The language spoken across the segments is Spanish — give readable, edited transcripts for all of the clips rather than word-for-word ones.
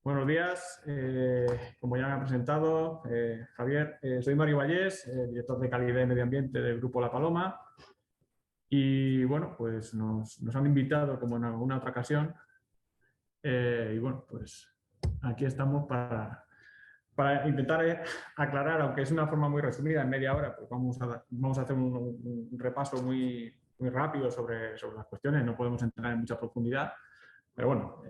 Buenos días, como ya me ha presentado Javier, soy Mario Vallés, director de calidad y medio ambiente del Grupo La Paloma, y bueno, pues nos han invitado como en alguna otra ocasión, y bueno, pues aquí estamos para intentar aclarar, aunque es una forma muy resumida, en media hora, pues vamos a hacer un repaso muy rápido sobre las cuestiones, no podemos entrar en mucha profundidad, pero bueno,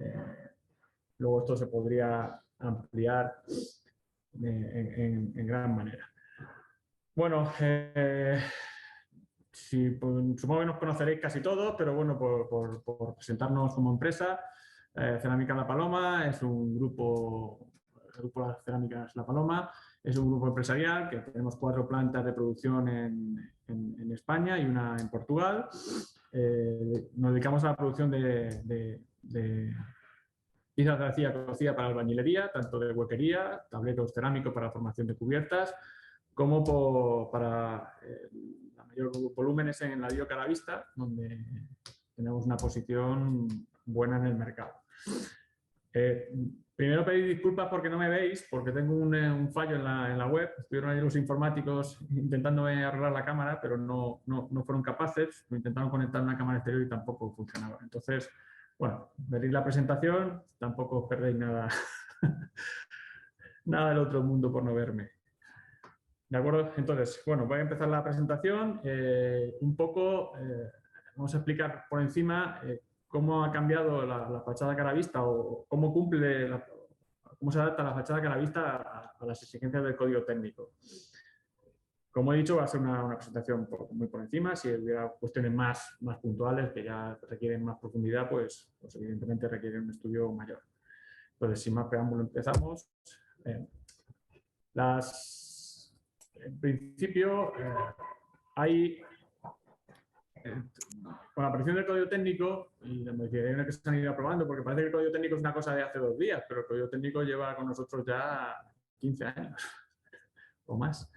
luego esto se podría ampliar en gran manera. Bueno, supongo que nos conoceréis casi todos, pero bueno, por presentarnos como empresa, Cerámica La Paloma es un grupo, el grupo Las Cerámicas La Paloma es un grupo empresarial que tenemos 4 plantas de producción en España y una en Portugal. Nos dedicamos a la producción de piezas de arcilla cocida para albañilería, tanto de huequería, tableros cerámicos para formación de cubiertas, como para la mayor volúmenes en ladrillo caravista, donde tenemos una posición buena en el mercado. Primero pedid disculpas porque no me veis, porque tengo un fallo en la web. Estuvieron ahí los informáticos intentando arreglar la cámara, pero no fueron capaces. Intentaron conectar una cámara exterior y tampoco funcionaba. Entonces, bueno, veréis la presentación, tampoco os perdéis nada, nada del otro mundo por no verme. ¿De acuerdo? Entonces, bueno, voy a empezar la presentación. Un poco, vamos a explicar por encima cómo ha cambiado la fachada caravista o cómo cómo se adapta la fachada caravista a las exigencias del código técnico. Como he dicho, va a ser una presentación muy por encima. Si hubiera cuestiones más puntuales que ya requieren más profundidad, pues evidentemente requieren un estudio mayor. Entonces, sin más preámbulo, empezamos. En principio, con la aparición del código técnico y las modificaciones que se han ido aprobando, porque parece que el código técnico es una cosa de hace 2 días, pero el código técnico lleva con nosotros ya 15 años o más.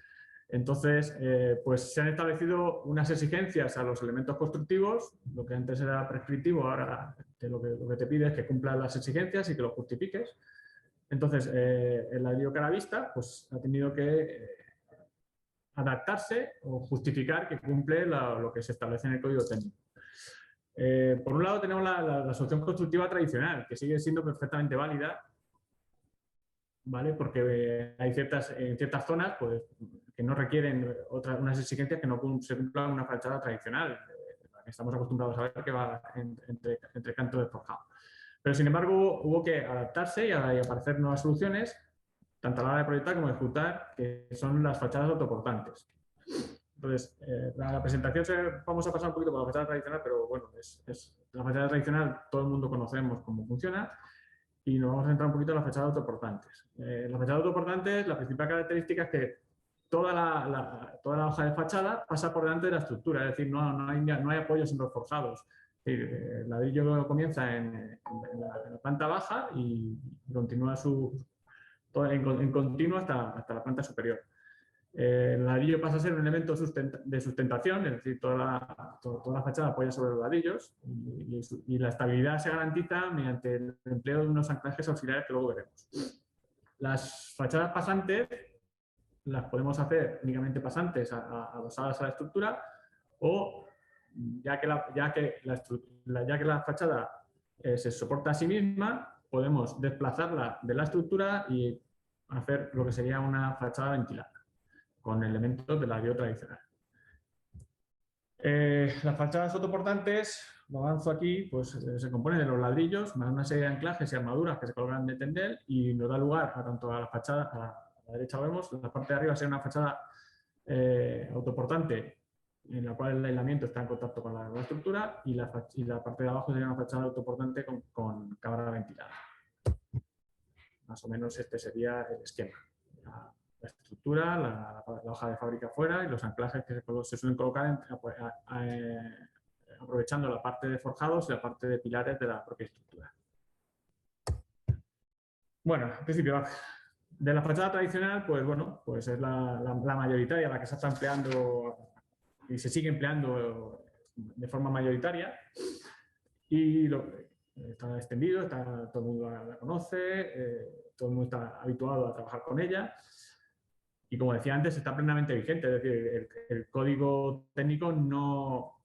Entonces, pues se han establecido unas exigencias a los elementos constructivos. Lo que antes era prescriptivo, ahora lo que te pide es que cumplas las exigencias y que lo justifiques. Entonces, el ladrillo caravista pues, ha tenido que adaptarse o justificar que cumple lo que se establece en el código técnico. Por un lado tenemos la solución constructiva tradicional, que sigue siendo perfectamente válida, ¿vale? Porque hay en ciertas zonas pues, que no requieren unas exigencias que no se cumplan una fachada tradicional, la que estamos acostumbrados a ver que va entre canto de forjado. Pero sin embargo hubo que adaptarse y aparecer nuevas soluciones, tanto a la hora de proyectar como de ejecutar, que son las fachadas autoportantes. Entonces, la presentación vamos a pasar un poquito por la fachada tradicional, pero bueno, la fachada tradicional todo el mundo conocemos cómo funciona y nos vamos a centrar un poquito en las fachadas autoportantes. Las fachadas autoportantes, la principal característica es que toda la hoja de fachada pasa por delante de la estructura, es decir, no hay apoyos en los forjados. El ladrillo comienza en la planta baja y continúa en continuo hasta la planta superior. El ladrillo pasa a ser un elemento de sustentación, es decir, toda la fachada apoya sobre los ladrillos y la estabilidad se garantiza mediante el empleo de unos anclajes auxiliares que luego veremos. Las fachadas pasantes las podemos hacer únicamente pasantes adosadas a la estructura o ya que la fachada se soporta a sí misma, podemos desplazarla de la estructura y hacer lo que sería una fachada ventilada con elementos del ladrillo tradicional. Las fachadas autoportantes, lo avanzo aquí, pues se componen de los ladrillos, más una serie de anclajes y armaduras que se colocan de tendel y nos da lugar a tanto a la fachada, a la derecha vemos, la parte de arriba sería una fachada autoportante en la cual el aislamiento está en contacto con la estructura y la parte de abajo sería una fachada autoportante con cámara ventilada. Más o menos este sería el esquema. La estructura, la hoja de fábrica fuera y los anclajes que se suelen colocar aprovechando la parte de forjados y la parte de pilares de la propia estructura. Bueno, en principio, de la fachada tradicional, pues bueno, pues es la mayoritaria, la que se está empleando y se sigue empleando de forma mayoritaria. Y está extendido, todo el mundo la conoce, todo el mundo está habituado a trabajar con ella. Y como decía antes, está plenamente vigente, es decir, el código técnico no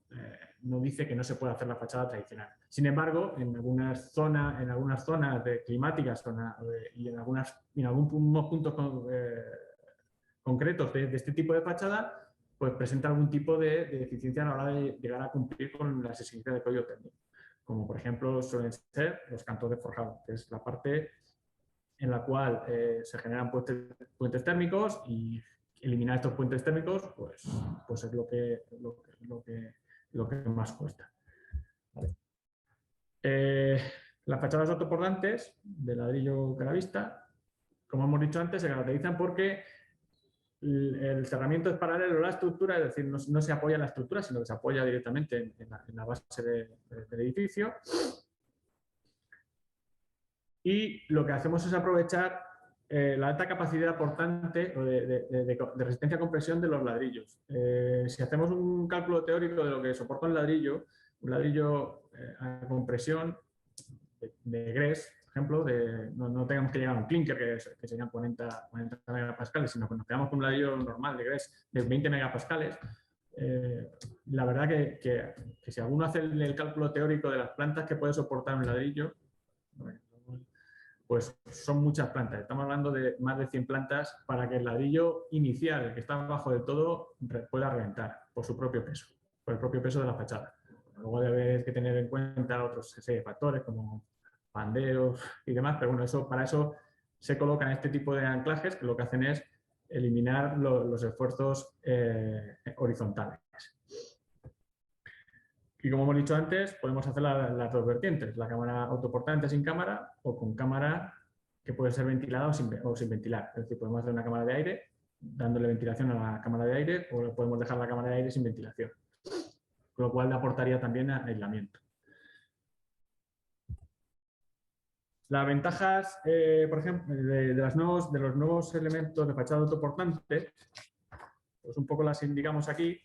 dice que no se puede hacer la fachada tradicional. Sin embargo, en algunas zonas climáticas y en algunos puntos concretos de este tipo de fachada, pues presenta algún tipo de deficiencia a la hora de llegar a cumplir con las exigencias del código técnico. Como por ejemplo suelen ser los cantos de forjado, que es la parte en la cual se generan puentes térmicos, y eliminar estos puentes térmicos pues es lo que más cuesta. Vale. Las fachadas autoportantes de ladrillo caravista, como hemos dicho antes, se caracterizan porque el cerramiento es paralelo a la estructura, es decir, no se apoya en la estructura, sino que se apoya directamente en la base del edificio. Y lo que hacemos es aprovechar la alta capacidad aportante de resistencia a compresión de los ladrillos. Si hacemos un cálculo teórico de lo que soporta un ladrillo a compresión de Gres, por ejemplo, no tenemos que llegar a un clinker que serían 40 megapascales, sino que nos quedamos con un ladrillo normal de Gres de 20 megapascales. La verdad que si alguno hace el cálculo teórico de las plantas que puede soportar un ladrillo, pues son muchas plantas. Estamos hablando de más de 100 plantas para que el ladrillo inicial, el que está abajo del todo, pueda reventar por su propio peso, por el propio peso de la fachada. Luego debe que tener en cuenta otros serie de factores como panderos y demás, pero bueno, para eso se colocan este tipo de anclajes que lo que hacen es eliminar los esfuerzos horizontales. Y como hemos dicho antes, podemos hacer las dos vertientes, la cámara autoportante sin cámara o con cámara que puede ser ventilada o sin ventilar. Es decir, podemos hacer una cámara de aire dándole ventilación a la cámara de aire, o podemos dejar la cámara de aire sin ventilación, con lo cual le aportaría también aislamiento. Las ventajas, por ejemplo, de los nuevos elementos de fachada autoportante, pues un poco las indicamos aquí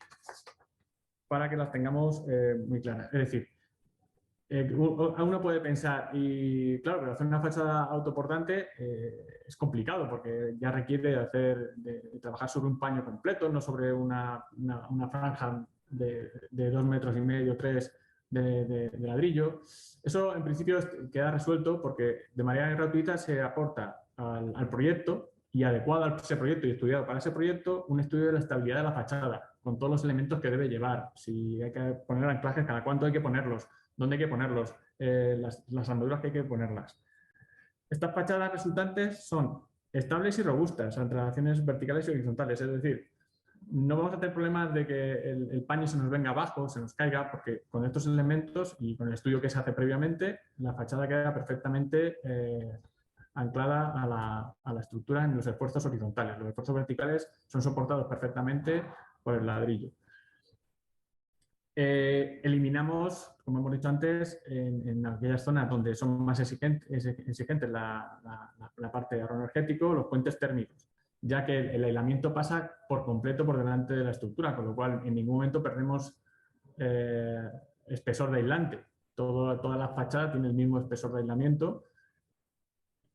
para que las tengamos muy claras. Es decir, uno puede pensar, y claro, pero hacer una fachada autoportante es complicado porque ya requiere de trabajar sobre un paño completo, no sobre una franja de 2,5 metros, 3 de ladrillo. Eso en principio queda resuelto porque de manera gratuita se aporta al proyecto, y adecuado a ese proyecto y estudiado para ese proyecto, un estudio de la estabilidad de la fachada, con todos los elementos que debe llevar, si hay que poner anclajes, cada cuánto hay que ponerlos, dónde hay que ponerlos, las armaduras que hay que ponerlas. Estas fachadas resultantes son estables y robustas ante relaciones verticales y horizontales, es decir, no vamos a tener problemas de que el paño se nos venga abajo, se nos caiga, porque con estos elementos y con el estudio que se hace previamente, la fachada queda perfectamente anclada a la estructura en los esfuerzos horizontales. Los esfuerzos verticales son soportados perfectamente por el ladrillo. Eliminamos, como hemos dicho antes, en aquellas zonas donde son más exigentes la parte de ahorro energético, los puentes térmicos, ya que el aislamiento pasa por completo por delante de la estructura, con lo cual en ningún momento perdemos espesor de aislante. Toda la fachada tiene el mismo espesor de aislamiento,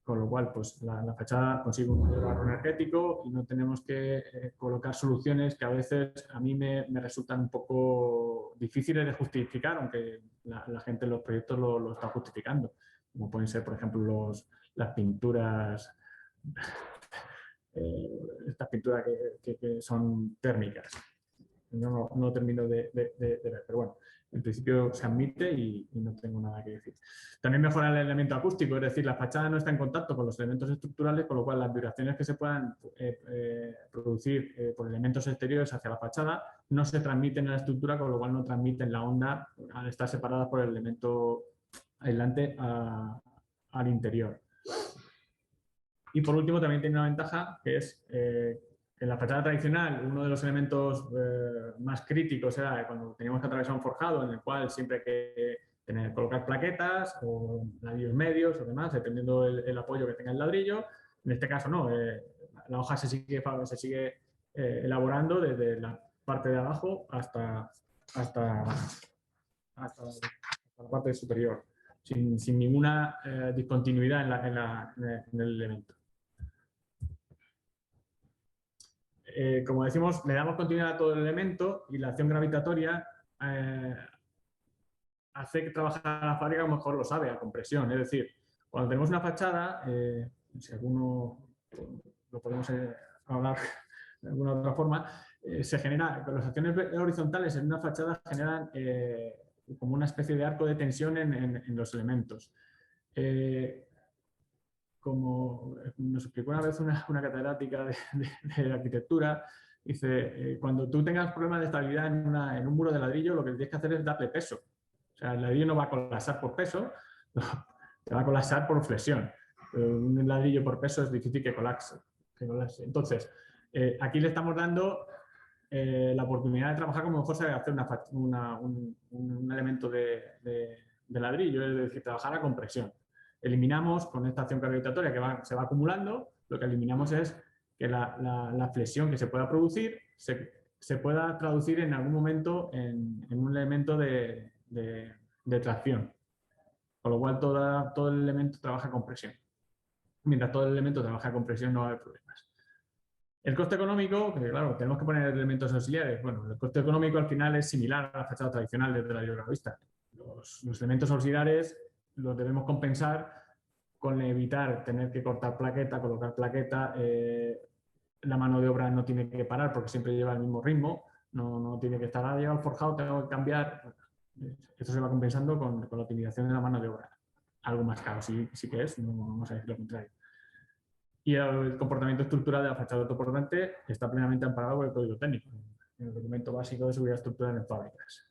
con lo cual pues, la fachada consigue un mayor ahorro energético y no tenemos que colocar soluciones que a veces a mí me resultan un poco difíciles de justificar, aunque la gente en los proyectos lo está justificando, como pueden ser, por ejemplo, las pinturas, estas pinturas que son térmicas. No termino de ver, pero bueno, en principio se admite y no tengo nada que decir. También mejora el elemento acústico, es decir, la fachada no está en contacto con los elementos estructurales, con lo cual las vibraciones que se puedan producir por elementos exteriores hacia la fachada no se transmiten en la estructura, con lo cual no transmiten la onda al estar separadas por el elemento aislante al interior. Y por último también tiene una ventaja que es en la fachada tradicional, uno de los elementos más críticos era cuando teníamos que atravesar un forjado en el cual siempre hay que colocar plaquetas o ladrillos medios o demás, dependiendo el apoyo que tenga el ladrillo. En este caso no, la hoja se sigue elaborando desde la parte de abajo hasta la parte superior. sin ninguna discontinuidad en el elemento. Como decimos, le damos continuidad a todo el elemento y la acción gravitatoria hace que trabajar a la fábrica, a lo mejor lo sabe, a compresión. Es decir, cuando tenemos una fachada, si alguno lo podemos hablar de alguna otra forma, se genera, las acciones horizontales en una fachada generan como una especie de arco de tensión en los elementos. Como nos explicó una vez una catedrática de arquitectura, dice, cuando tú tengas problemas de estabilidad en un muro de ladrillo, lo que tienes que hacer es darle peso. O sea, el ladrillo no va a colapsar por peso, te va a colapsar por flexión. Un ladrillo por peso es difícil que colapse. Entonces, aquí le estamos dando la oportunidad de trabajar como mejor sabe hacer un elemento de ladrillo, es decir, trabajar a compresión. Eliminamos con esta acción gravitatoria que se va acumulando, lo que eliminamos es que la flexión que se pueda producir se pueda traducir en algún momento en un elemento de tracción. Con lo cual todo el elemento trabaja con presión. Mientras todo el elemento trabaja con presión no va a haber problemas. El coste económico, que claro, tenemos que poner elementos auxiliares. Bueno, el coste económico al final es similar a la fachada tradicional desde la radiogravista. Los elementos auxiliares los debemos compensar con evitar tener que cortar plaqueta, colocar plaqueta. La mano de obra no tiene que parar porque siempre lleva el mismo ritmo. No tiene que estar, lleva el forjado, tengo que cambiar. Esto se va compensando con la optimización de la mano de obra. Algo más caro sí que es, no vamos a decir lo contrario. Y el comportamiento estructural de la fachada autoportante está plenamente amparado por el código técnico, en el documento básico de seguridad estructural en fábricas.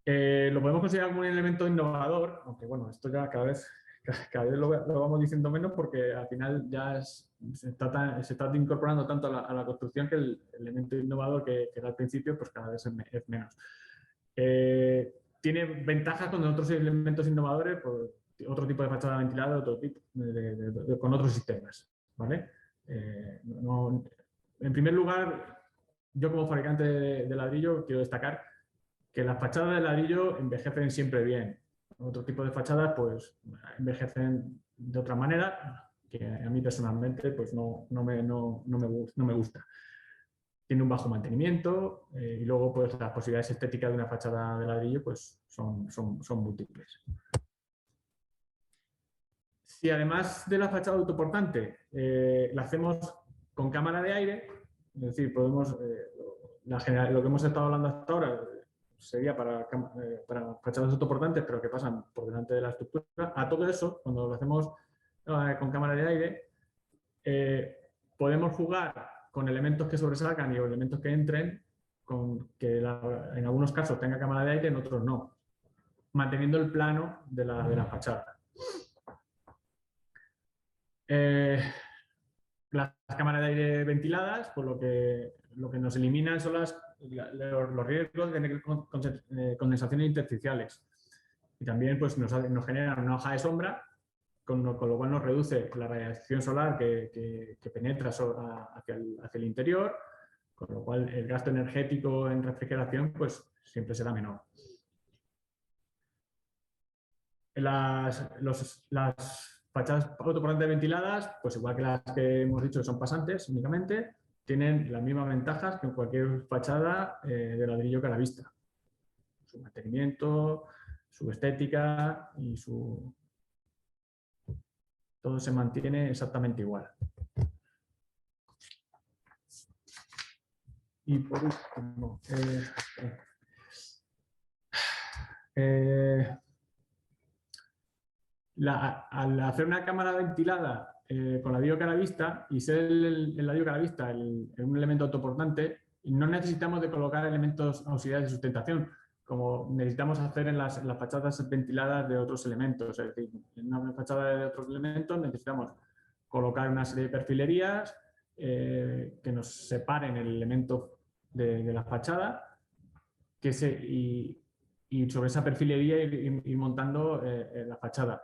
Lo podemos considerar como un elemento innovador, aunque bueno, esto ya cada vez lo vamos diciendo menos porque al final ya se está incorporando tanto a la construcción que el elemento innovador que era al principio pues cada vez es menos. Tiene ventajas con otros elementos innovadores, pues, otro tipo de fachada ventilada, otro tipo con otros sistemas. ¿Vale? En primer lugar, yo como fabricante de ladrillo quiero destacar que las fachadas de ladrillo envejecen siempre bien. Otro tipo de fachadas pues envejecen de otra manera, que a mí personalmente pues no me gusta. Tiene un bajo mantenimiento y luego pues las posibilidades estéticas de una fachada de ladrillo pues son múltiples. Si además de la fachada autoportante la hacemos con cámara de aire, es decir, podemos, lo que hemos estado hablando hasta ahora sería para fachadas autoportantes, pero que pasan por delante de la estructura. A todo eso, cuando lo hacemos con cámara de aire, podemos jugar con elementos que sobresalgan y elementos que entren, que en algunos casos tenga cámara de aire, en otros no, manteniendo el plano de la fachada. Las cámaras de aire ventiladas, pues lo que nos eliminan son los riesgos de condensaciones intersticiales. Y también pues, nos generan una hoja de sombra, con lo cual nos reduce la radiación solar que penetra hacia el interior, con lo cual el gasto energético en refrigeración pues, siempre será menor. Las fachadas autoportantes ventiladas, pues igual que las que hemos dicho que son pasantes únicamente, tienen las mismas ventajas que en cualquier fachada de ladrillo que a la vista. Su mantenimiento, su estética y todo se mantiene exactamente igual. Y por último, al hacer una cámara ventilada con ladrillo que a la vista y ser el ladrillo que a la vista un elemento autoportante, no necesitamos de colocar elementos auxiliares de sustentación, como necesitamos hacer en las fachadas ventiladas de otros elementos. Es decir, en una fachada de otros elementos necesitamos colocar una serie de perfilerías que nos separen el elemento de la fachada y sobre esa perfilería ir montando la fachada.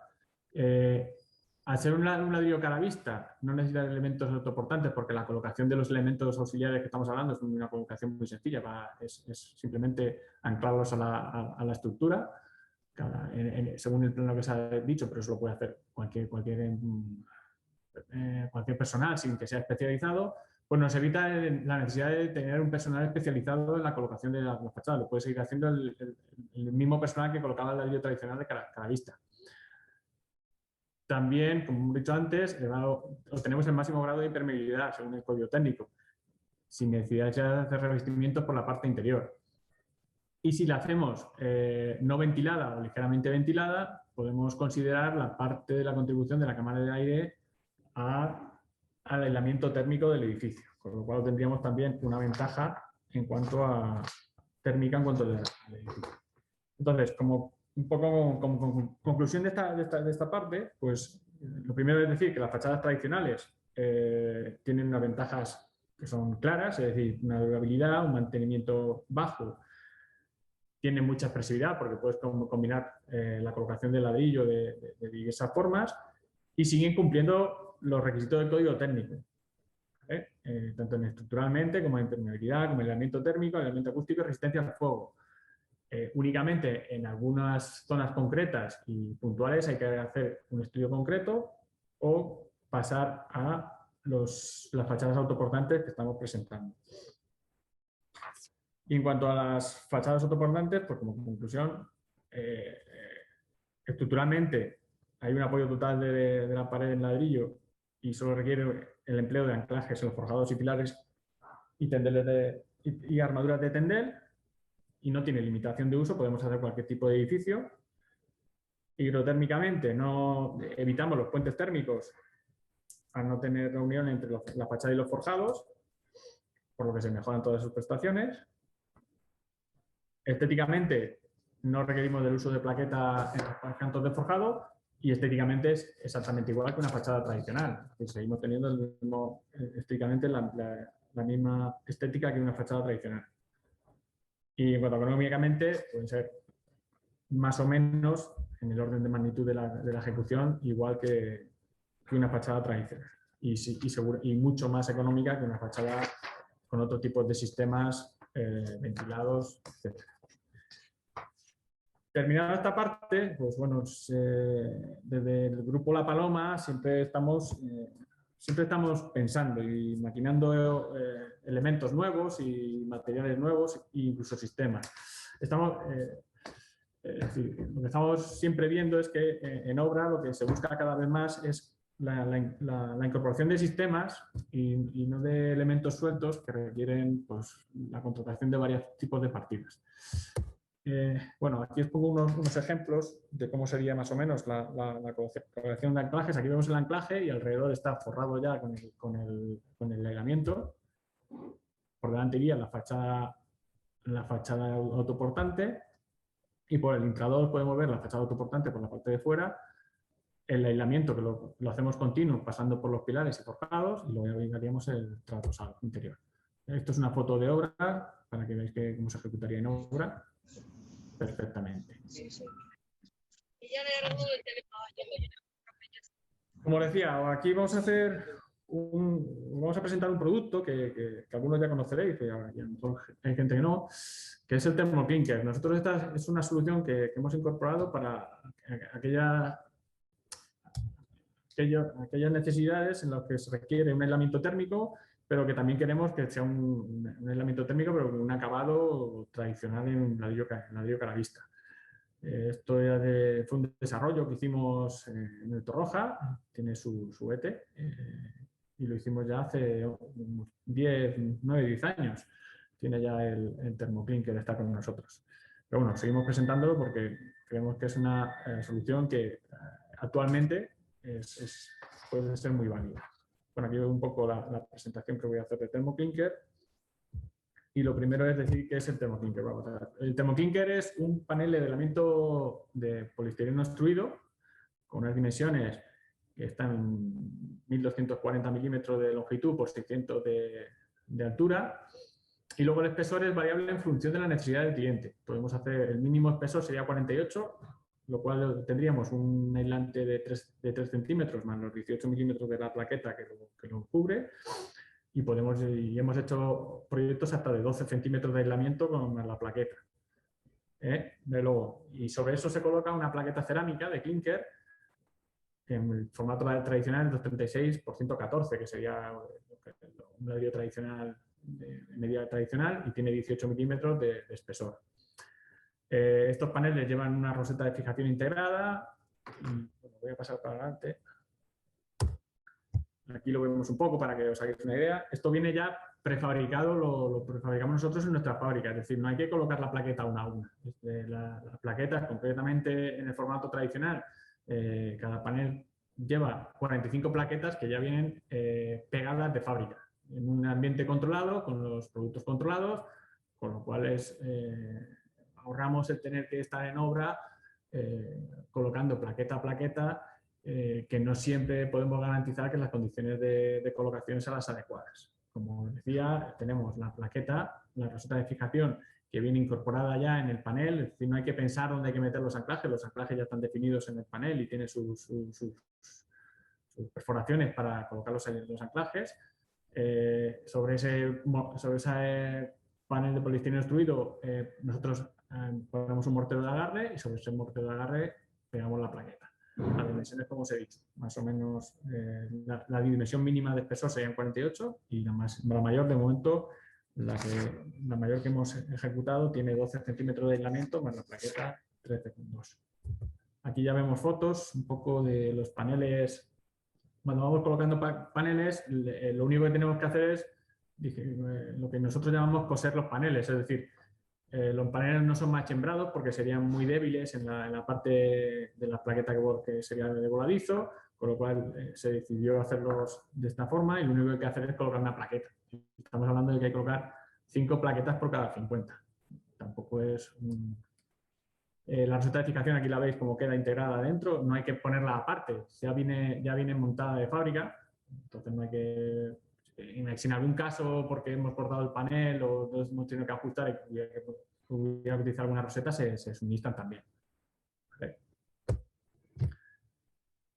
Al ser un ladrillo que a la vista no necesita elementos autoportantes porque la colocación de los elementos auxiliares que estamos hablando es una colocación muy sencilla, es simplemente anclarlos a la estructura, según el plano que se ha dicho, pero eso lo puede hacer cualquier personal sin que sea especializado, pues nos evita la necesidad de tener un personal especializado en la colocación de las fachadas. Lo puede seguir haciendo el mismo personal que colocaba el ladrillo tradicional de cada vista. También, como hemos dicho antes, obtenemos el máximo grado de impermeabilidad según el código técnico, sin necesidad de hacer revestimientos por la parte interior. Y si la hacemos no ventilada o ligeramente ventilada, podemos considerar la parte de la contribución de la cámara de aire al aislamiento térmico del edificio, con lo cual tendríamos también una ventaja en cuanto a térmica en cuanto al edificio. Entonces, como un poco como conclusión de esta parte, pues lo primero es decir que las fachadas tradicionales tienen unas ventajas que son claras, es decir, una durabilidad, un mantenimiento bajo, tienen mucha expresividad porque puedes combinar la colocación de ladrillo de diversas formas y siguen cumpliendo los requisitos del código técnico, tanto estructuralmente como en impermeabilidad, como aislamiento térmico, aislamiento acústico y resistencia al fuego. Únicamente en algunas zonas concretas y puntuales hay que hacer un estudio concreto o pasar a las fachadas autoportantes que estamos presentando. Y en cuanto a las fachadas autoportantes, pues como conclusión, estructuralmente hay un apoyo total de la pared en ladrillo y solo requiere el empleo de anclajes en los forjados y pilares y tendeles y armaduras de tendel, y no tiene limitación de uso, podemos hacer cualquier tipo de edificio. Hidrotérmicamente evitamos los puentes térmicos al no tener reunión entre la fachada y los forjados, por lo que se mejoran todas sus prestaciones. Estéticamente no requerimos del uso de plaqueta en los cantos de forjado y estéticamente es exactamente igual que una fachada tradicional. Seguimos teniendo estéticamente la misma estética que una fachada tradicional. Y en cuanto a económicamente, pueden ser más o menos en el orden de magnitud de la ejecución, igual que una fachada tradicional. Y mucho más económica que una fachada con otro tipo de sistemas ventilados, etc. Terminada esta parte, pues bueno, desde el grupo La Paloma siempre estamos pensando y maquinando elementos nuevos y materiales nuevos e incluso sistemas. Es decir, lo que estamos siempre viendo es que en obra lo que se busca cada vez más es la incorporación de sistemas y no de elementos sueltos que requieren pues, la contratación de varios tipos de partidas. Bueno, aquí os pongo unos ejemplos de cómo sería más o menos la colocación de anclajes. Aquí vemos el anclaje y alrededor está forrado ya con el aislamiento. Por delante iría la fachada autoportante y por el intrador podemos ver la fachada autoportante por la parte de fuera, el aislamiento que lo hacemos continuo pasando por los pilares y forjados y luego haríamos el trasdosado interior. Esto es una foto de obra para que veáis cómo se ejecutaría en obra perfectamente. Sí, sí. Como decía, aquí vamos a presentar un producto que algunos ya conoceréis, que hay gente que no, que es el Thermoclinker. Nosotros esta es una solución que hemos incorporado para aquellas necesidades en las que se requiere un aislamiento térmico, pero que también queremos que sea un aislamiento térmico, pero con un acabado tradicional en ladrillo caravista. Esto fue un desarrollo que hicimos en el Torroja, tiene su ETE, y lo hicimos ya hace 9-10 años. Tiene ya el Thermoclinker que está con nosotros. Pero bueno, seguimos presentándolo porque creemos que es una solución que actualmente puede ser muy válida. Bueno, aquí veo un poco la presentación que voy a hacer de Thermoclinker. Y lo primero es decir qué es el Thermoclinker. El Thermoclinker es un panel de aislamiento de poliestireno extruido con unas dimensiones que están en 1240 milímetros de longitud por 600 de altura. Y luego el espesor es variable en función de la necesidad del cliente. Podemos hacer, el mínimo espesor sería 48, lo cual tendríamos un aislante de 3 centímetros más los 18 milímetros de la plaqueta que lo cubre. Y hemos hecho proyectos hasta de 12 centímetros de aislamiento con la plaqueta. De luego. Y sobre eso se coloca una plaqueta cerámica de clinker en el formato tradicional 236 por 114, que sería un ladrillo tradicional, de medida tradicional, y tiene 18 milímetros de espesor. Estos paneles llevan una roseta de fijación integrada. Bueno, voy a pasar para adelante. Aquí lo vemos un poco para que os hagáis una idea. Esto viene ya prefabricado, lo prefabricamos nosotros en nuestra fábrica, es decir, no hay que colocar la plaqueta una a una. Las plaquetas, concretamente en el formato tradicional, cada panel lleva 45 plaquetas que ya vienen pegadas de fábrica, en un ambiente controlado, con los productos controlados, con lo cual ahorramos el tener que estar en obra colocando plaqueta a plaqueta, que no siempre podemos garantizar que las condiciones de colocación sean las adecuadas. Como decía, tenemos la plaqueta, la roseta de fijación, que viene incorporada ya en el panel, es decir, no hay que pensar dónde hay que meter los anclajes ya están definidos en el panel y tiene sus perforaciones para colocar los anclajes. Sobre ese panel de poliestireno extruido, nosotros ponemos un mortero de agarre y sobre ese mortero de agarre pegamos la plaqueta. Las dimensiones, como os he dicho, más o menos la dimensión mínima de espesor serían 48 y la mayor de momento, la mayor que hemos ejecutado tiene 12 centímetros de aislamiento más la plaqueta 13,2. Aquí ya vemos fotos un poco de los paneles. Cuando vamos colocando paneles, lo único que tenemos que hacer es lo que nosotros llamamos coser los paneles, es decir, los paneles no son machembrados porque serían muy débiles en la parte de la plaqueta que sería de voladizo, con lo cual se decidió hacerlos de esta forma y lo único que hay que hacer es colocar una plaqueta. Estamos hablando de que hay que colocar 5 plaquetas por cada 50. Tampoco es la roseta de fijación, aquí la veis como queda integrada dentro, no hay que ponerla aparte, ya viene montada de fábrica, entonces no hay que, si en algún caso porque hemos cortado el panel o hemos tenido que ajustar y hubiera que utilizar alguna roseta, se suministran también. ¿Vale?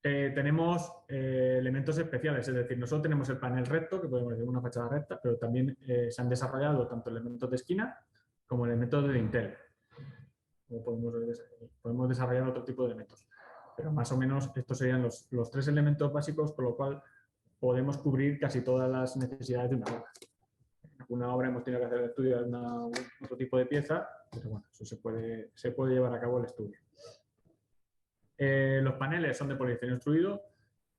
Tenemos elementos especiales, es decir, nosotros tenemos el panel recto, que podemos decir una fachada recta, pero también se han desarrollado tanto elementos de esquina como elementos de dintel. Podemos desarrollar otro tipo de elementos. Pero más o menos estos serían los 3 elementos básicos, con lo cual podemos cubrir casi todas las necesidades de una obra. En alguna obra hemos tenido que hacer el estudio de otro tipo de pieza, pero bueno, eso se puede llevar a cabo el estudio. Los paneles son de poliestireno extruido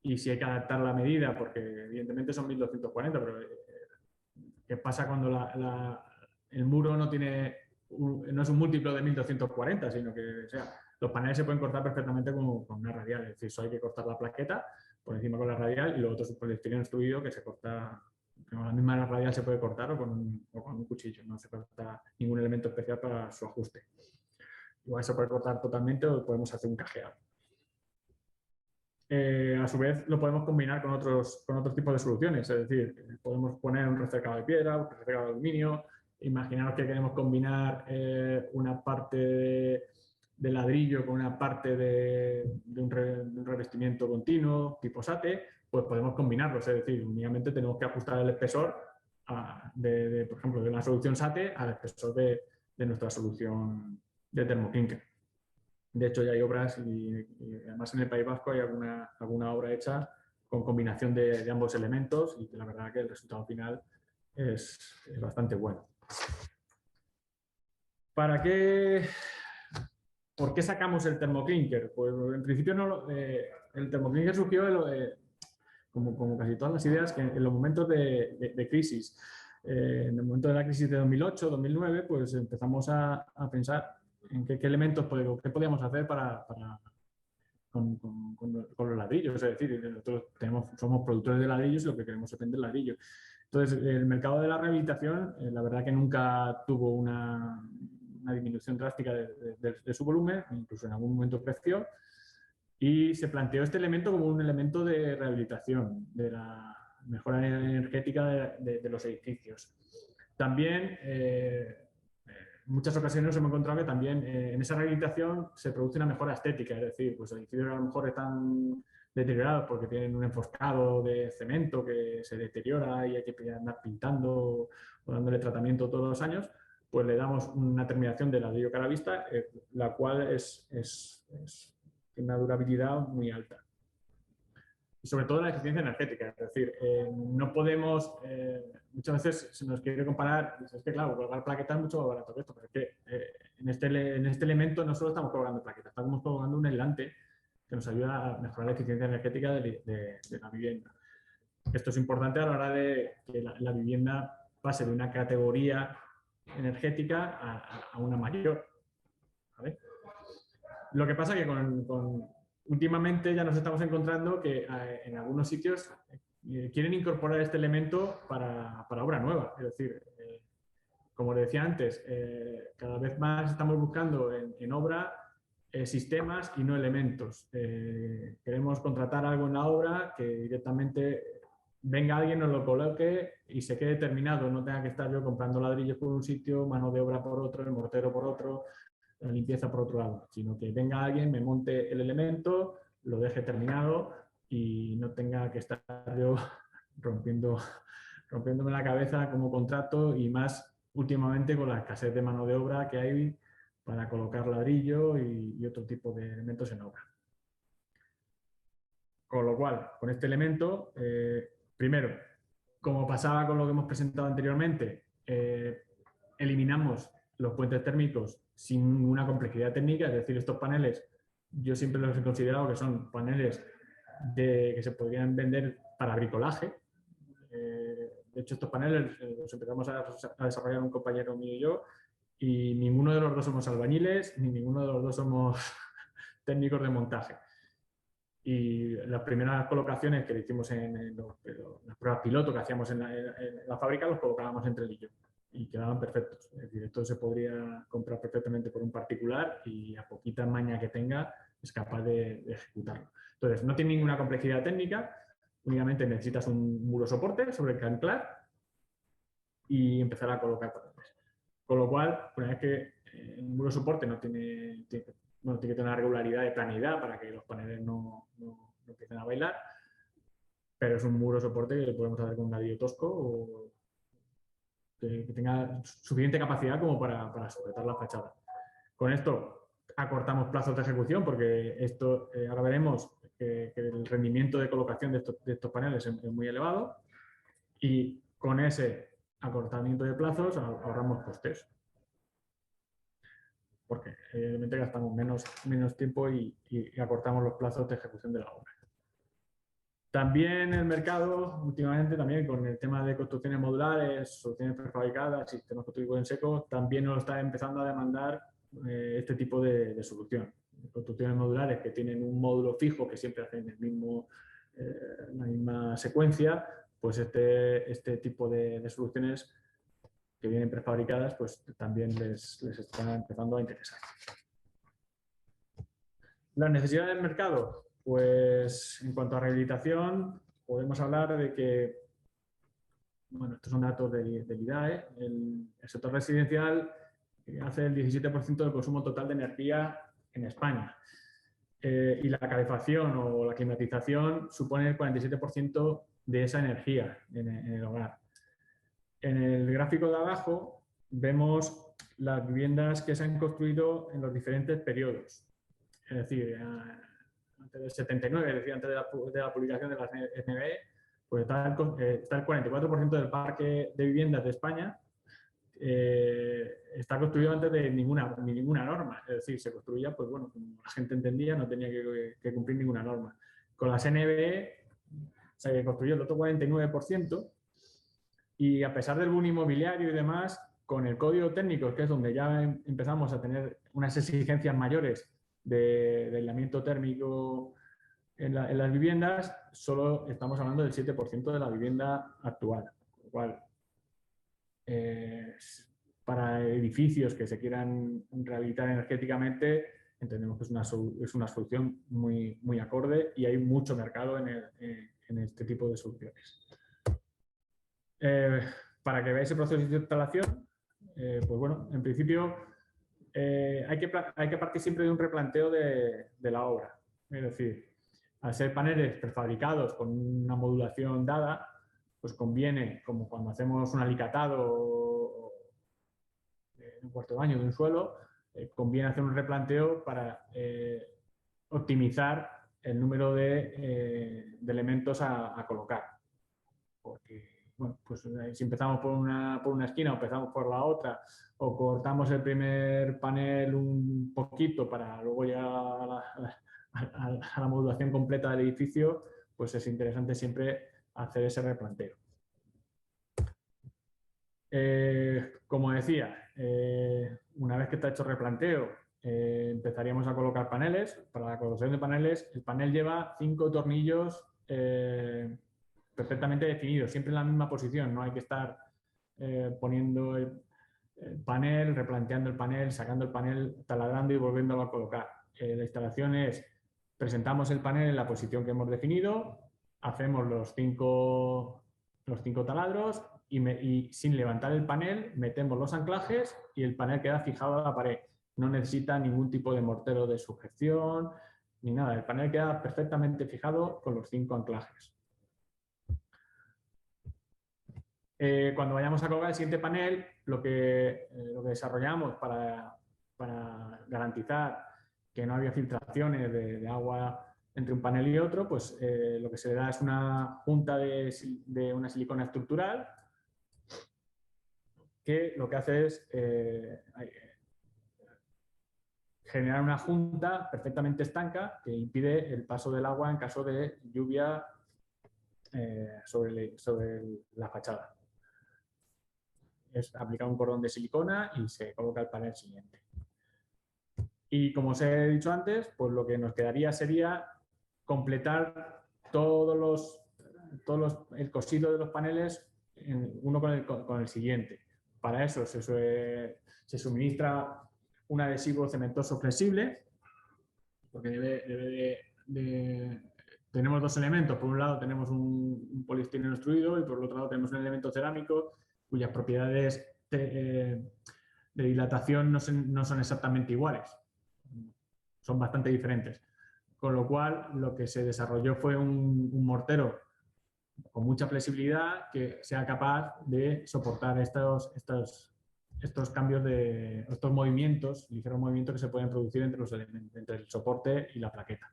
y si hay que adaptar la medida, porque evidentemente son 1240, pero ¿qué pasa cuando el muro no es un múltiplo de 1240, sino que los paneles se pueden cortar perfectamente con una radial, es decir, solo hay que cortar la plaqueta por encima con la radial y luego otro es un poliestireno extruido que se corta, con la misma radial se puede cortar o con un cuchillo, no hace falta ningún elemento especial para su ajuste. Igual se puede cortar totalmente o podemos hacer un cajeado. A su vez lo podemos combinar con otros tipos de soluciones, es decir, podemos poner un recalcado de piedra, un recalcado de aluminio. Imaginaos que queremos combinar una parte de ladrillo con una parte de un revestimiento continuo tipo SATE, pues podemos combinarlos, es decir, únicamente tenemos que ajustar el espesor por ejemplo, de una solución SATE al espesor de nuestra solución de termoclinker. De hecho, ya hay obras y además en el País Vasco hay alguna obra hecha con combinación de ambos elementos y la verdad que el resultado final es bastante bueno. ¿Por qué sacamos el termoclinker? Pues en principio el termoclinker surgió como casi todas las ideas en los momentos de crisis. En el momento de la crisis de 2008, 2009, pues empezamos a pensar en qué elementos, qué podíamos hacer con los ladrillos. Es decir, nosotros somos productores de ladrillos y lo que queremos es vender ladrillos. Entonces, el mercado de la rehabilitación, la verdad que nunca tuvo una disminución drástica de su volumen, incluso en algún momento creció, y se planteó este elemento como un elemento de rehabilitación, de la mejora energética de los edificios. También, en muchas ocasiones nos hemos encontrado que también en esa rehabilitación se produce una mejora estética, es decir, pues edificios que a lo mejor están deteriorados porque tienen un enfoscado de cemento que se deteriora y hay que andar pintando o dándole tratamiento todos los años, pues le damos una terminación de ladrillo cara vista, la cual tiene una durabilidad muy alta. Y sobre todo la eficiencia energética, es decir, no podemos, muchas veces se nos quiere comparar, es que claro, colgar plaquetas es mucho más barato que esto, pero es que en este elemento no solo estamos colgando plaquetas, estamos colgando un aislante que nos ayuda a mejorar la eficiencia energética de la vivienda. Esto es importante a la hora de que la vivienda pase de una categoría energética a una mayor, ¿vale? Lo que pasa es que últimamente ya nos estamos encontrando que en algunos sitios quieren incorporar este elemento para obra nueva. Es decir, como le decía antes, cada vez más estamos buscando en obra sistemas y no elementos. Queremos contratar algo en la obra que directamente venga alguien, nos lo coloque y se quede terminado. No tenga que estar yo comprando ladrillos por un sitio, mano de obra por otro, el mortero por otro, la limpieza por otro lado, sino que venga alguien, me monte el elemento, lo deje terminado y no tenga que estar yo rompiéndome la cabeza como contrato, y más últimamente con la escasez de mano de obra que hay para colocar ladrillo y otro tipo de elementos en obra. Con lo cual, con este elemento, primero, como pasaba con lo que hemos presentado anteriormente, eliminamos los puentes térmicos sin ninguna complejidad técnica, es decir, estos paneles yo siempre los he considerado que son paneles que se podrían vender para bricolaje. De hecho, estos paneles los empezamos a desarrollar un compañero mío y yo, y ninguno de los dos somos albañiles, ni ninguno de los dos somos técnicos de montaje. Y las primeras colocaciones que le hicimos en las pruebas piloto que hacíamos en la fábrica, los colocábamos entre él y yo y quedaban perfectos. Es decir, esto se podría comprar perfectamente por un particular y a poquita maña que tenga es capaz de ejecutarlo. Entonces, no tiene ninguna complejidad técnica, únicamente necesitas un muro soporte sobre el que anclar y empezar a colocar paneles. Con lo cual, una vez que el muro soporte no tiene que tener una regularidad de planidad para que los paneles no empiecen a bailar, pero es un muro soporte que podemos hacer con un ladrillo tosco o que tenga suficiente capacidad como para sujetar la fachada. Con esto acortamos plazos de ejecución, porque esto ahora veremos que el rendimiento de colocación de estos paneles es muy elevado, y con ese acortamiento de plazos ahorramos costes, porque evidentemente gastamos menos tiempo y acortamos los plazos de ejecución de la obra. También el mercado, últimamente, también con el tema de construcciones modulares, soluciones prefabricadas, sistemas constructivos en seco, también nos está empezando a demandar este tipo de solución. Construcciones modulares que tienen un módulo fijo que siempre hacen la misma secuencia, pues este tipo de soluciones que vienen prefabricadas, pues también les están empezando a interesar. Las necesidades del mercado, pues en cuanto a rehabilitación, podemos hablar de que, bueno, estos son datos del IDAE, el sector residencial hace el 17% del consumo total de energía en España. Y la calefacción o la climatización supone el 47% de esa energía en el hogar. En el gráfico de abajo vemos las viviendas que se han construido en los diferentes periodos. Es decir, antes del 79, es decir, antes de la publicación de las SNBE, pues está el 44% del parque de viviendas de España está construido antes de ninguna norma. Es decir, se construía, pues bueno, como la gente entendía, no tenía que cumplir ninguna norma. Con las SNBE se construyó el otro 49%, y a pesar del boom inmobiliario y demás, con el código técnico, que es donde ya empezamos a tener unas exigencias mayores de aislamiento térmico en las viviendas, solo estamos hablando del 7% de la vivienda actual. Con lo cual, para edificios que se quieran rehabilitar energéticamente, entendemos que es una solución muy acorde, y hay mucho mercado en este tipo de soluciones. Para que veáis el proceso de instalación, pues bueno, en principio hay que partir siempre de un replanteo de la obra. Es decir, al ser paneles prefabricados con una modulación dada, pues conviene, como cuando hacemos un alicatado un cuarto de baño, de un suelo, conviene hacer un replanteo para optimizar el número de elementos a colocar. Porque, bueno, pues si empezamos por una esquina o empezamos por la otra, o cortamos el primer panel un poquito para luego llegar a la modulación completa del edificio, pues es interesante siempre hacer ese replanteo. Como decía, una vez que está hecho el replanteo, empezaríamos a colocar paneles. Para la colocación de paneles, el panel lleva 5 tornillos perfectamente definidos, siempre en la misma posición. No hay que estar poniendo el panel, replanteando el panel, sacando el panel, taladrando y volviéndolo a colocar. La instalación es, presentamos el panel en la posición que hemos definido, hacemos los cinco taladros y sin levantar el panel metemos los anclajes y el panel queda fijado a la pared. No necesita ningún tipo de mortero de sujeción ni nada. El panel queda perfectamente fijado con los 5 anclajes. Cuando vayamos a colocar el siguiente panel, lo que desarrollamos para garantizar que no había filtraciones de agua entre un panel y otro, pues lo que se le da es una junta de una silicona estructural que lo que hace es generar una junta perfectamente estanca que impide el paso del agua en caso de lluvia sobre la fachada. Es aplicar un cordón de silicona y se coloca el panel siguiente. Y como os he dicho antes, pues lo que nos quedaría sería completar el cosido de los paneles uno con el siguiente. Para eso se suministra un adhesivo cementoso flexible, porque tenemos 2 elementos. Por un lado tenemos un poliestireno extruido y por el otro lado tenemos un elemento cerámico cuyas propiedades de dilatación no son exactamente iguales. Son bastante diferentes. Con lo cual, lo que se desarrolló fue un mortero con mucha flexibilidad que sea capaz de soportar estos cambios estos movimientos, ligeros movimientos que se pueden producir entre los elementos, entre el soporte y la plaqueta.